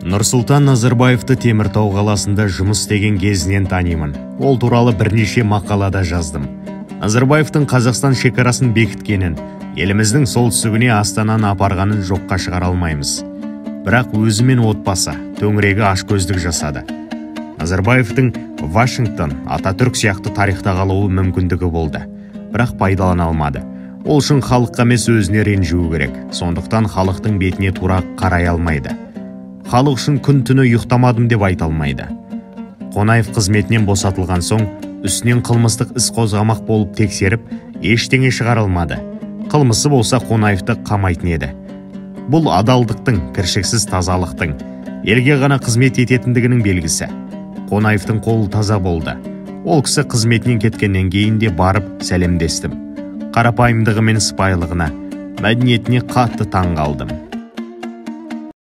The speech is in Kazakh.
Нұрсұлтан Назарбаевты Теміртау қаласында жұмыс істеген кезінен танимын. Ол туралы бірнеше мақалада жаздым. Назарбаевтың Қазақстан шекарасын бекіткенін, еліміздің солтүстігіне Астананы апарғанын жоққа шығара алмаймыз. Бірақ өзі мен отбасы төңірегі ашкөздік жасады. Назарбаевтың Вашингтон, Ататүрк сияқты тарихта қалуы мүмкіндігі болды, бірақ пайдалана алмады. Ол үшін халыққа емес өзіне ренжуі керек. Сондықтан халықтың бетіне тура қарай алмайды. Халық үшін күн-түні ұйықтамадым деп айта алмайды. Қонаев қызметінен босатылған соң, үстінен қылмыстық іс қозғамақ болып тексеріп, ештеңе шығарылмады. Қылмысы болса Қонаевты қамайтын еді. Бұл адалдықтың, кіршіксіз тазалықтың, елге ғана қызмет ететіндігінің белгісі. Қонаевтың қолы таза болды. Ол кісі қызметінен кеткеннен кейін де барып сәлемдестім. Қарапайымдығы мен сыпайылығына, мәдениетіне қатты таң қалдым.